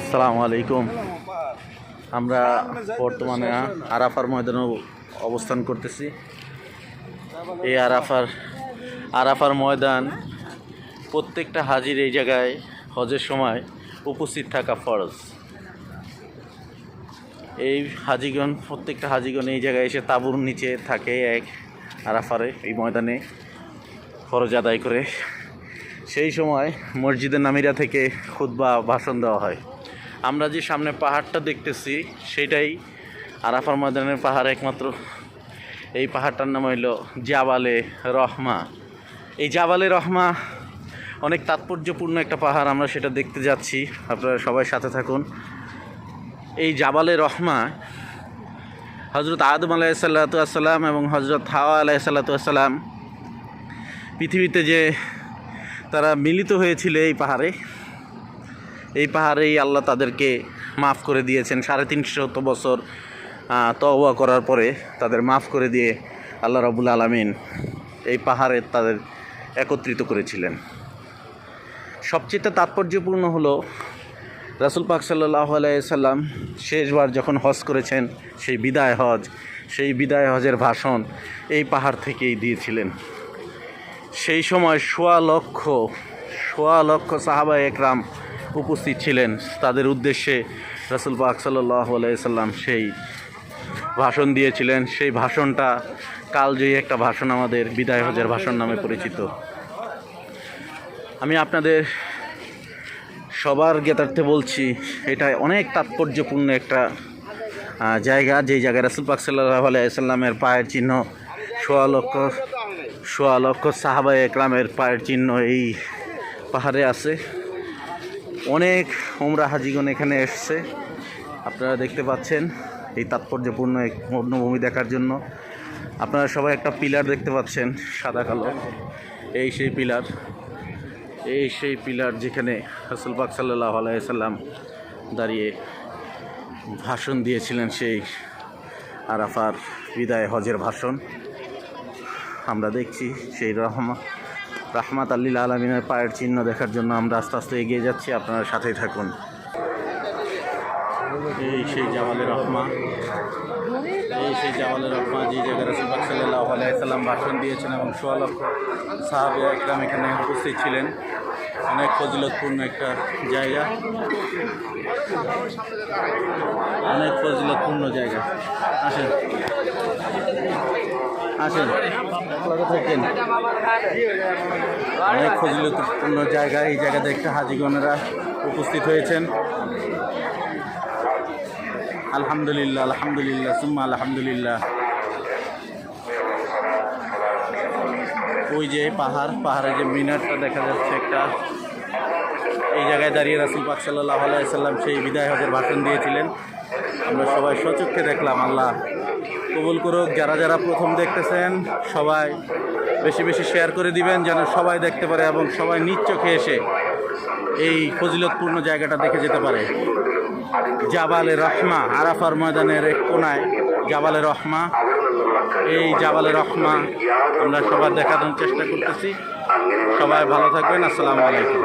আসসালামু আলাইকুম। আমরা বর্তমানে আরাফার ময়দানে অবস্থান করতেছি। এই আরাফার ময়দান প্রত্যেকটা হাজির এই জায়গায় হজের সময় উপস্থিত থাকা ফরজ। এই প্রত্যেকটা হাজিগণ এই জায়গায় এসে তাঁবুর নিচে থাকে এক আরাফারে এই ময়দানে ফরজ আদায় করে। সেই সময় মসজিদে নামিরা থেকে খুতবা ভাষণ দেওয়া হয়। আমরা যে সামনে পাহাড়টা দেখতেছি সেটাই আরাফার ময়দানের পাহাড় একমাত্র। এই পাহাড়টার নাম হইল জাবালে রহমা। এই জাবালে রহমা অনেক তাৎপর্যপূর্ণ একটা পাহাড়, আমরা সেটা দেখতে যাচ্ছি, আপনারা সবাই সাথে থাকুন। এই জাবালে রহমা হজরত আদম আলাইহিসসালাম এবং হজরত হাওয়া আলাইহিসসালাম পৃথিবীতে যে তারা মিলিত হয়েছিল এই পাহাড়েই আল্লাহ তাদেরকে মাফ করে দিয়েছেন। 350 বছর তওবা করার পরে তাদের মাফ করে দিয়ে আল্লাহ রাব্বুল আলামিন এই পাহাড়ে তাদের একত্রিত করেছিলেন। সবচেয়ে তাৎপর্যপূর্ণ হলো রাসূল পাক সাল্লাল্লাহু আলাইহি সাল্লাম শেষবার যখন হজ করেছেন সেই বিদায় হজের ভাষণ এই পাহাড় থেকেই দিয়েছিলেন। সেই সময় সোয়া লক্ষ সাহাবায়ে একরাম উপস্থিত ছিলেন। তাদের উদ্দেশ্যে রাসূল পাক সাল্লাল্লাহু আলাইহি সাল্লাম সেই ভাষণ দিয়েছিলেন। সেই ভাষণটা কালজয়ী একটা ভাষণ, আমাদের বিদায় হজের ভাষণ নামে পরিচিত। আমি আপনাদের সবার জ্ঞাতার্থে বলছি, এটা অনেক তাৎপর্যপূর্ণ একটা জায়গা, যেই জায়গায় রাসূল পাক সাল্লাল্লাহু আলাইহি সাল্লামের পায়ের চিহ্ন, সোয়া লক্ষ সাহাবায়ে একরামের পায়ের চিহ্ন এই পাহাড়ে আছে। অনেক উমরা হাজিগণ এখানে এসছে, আপনারা দেখতে পাচ্ছেন এই তাৎপর্যপূর্ণ এক বন্যভূমি দেখার জন্য। আপনারা সবাই একটা পিলার দেখতে পাচ্ছেন সাদা কালো, এই সেই পিলার যেখানে রাসূল পাক সাল্লাল্লাহু আলাইহি সাল্লাম দাঁড়িয়ে ভাষণ দিয়েছিলেন, সেই আরাফার বিদায় হজের ভাষণ আমরা দেখছি। সেই রাহমাত লিল আলামিনের পায়ের চিহ্ন দেখার জন্য আমরা আস্তে আস্তে এগিয়ে যাচ্ছি, আপনারা সাথেই থাকুন। এই সেই জাবালে রহমা যে জায়গায় রাসূল পাক সাল্লাল্লাহু আলাইহি সাল্লাম ভাষণ দিয়েছেন এবং সোয়া লক্ষ সাহাবায়ে একরাম এখানে উপস্থিত ছিলেন। অনেক ফজিলতপূর্ণ একটা জায়গা, আসেন থাকেন। অনেক ফজিলতপূর্ণ জায়গা, এই জায়গা দেখতে হাজিগণেরা উপস্থিত হয়েছেন। আলহামদুলিল্লাহ সুম্মা আলহামদুলিল্লাহ। ওই যে পাহাড়ে যে মিনারটা দেখা যাচ্ছে একটা, এই জায়গায় দাঁড়িয়ে রাসূল পাক সাল্লাল্লাহু আলাইহি সাল্লাম সেই বিদায় হজের ভাষণ দিয়েছিলেন। আমরা সবাই সচক্ষে দেখলাম। আল্লাহ কবুল করুক। যারা প্রথম দেখতেছেন সবাই বেশি বেশি শেয়ার করে দিবেন, যেন সবাই দেখতে পারে এবং সবাই নিজ চোখে এসে এই ফজিলতপূর্ণ জায়গাটা দেখে যেতে পারে। জাবালে রহমা, আরাফার ময়দানের এক কোনায় জাবালে রহমা। এই জাবালে রহমা আমরা সবার দেখানোর চেষ্টা করতেছি। সবাই ভালো থাকবেন। আসসালামু আলাইকুম।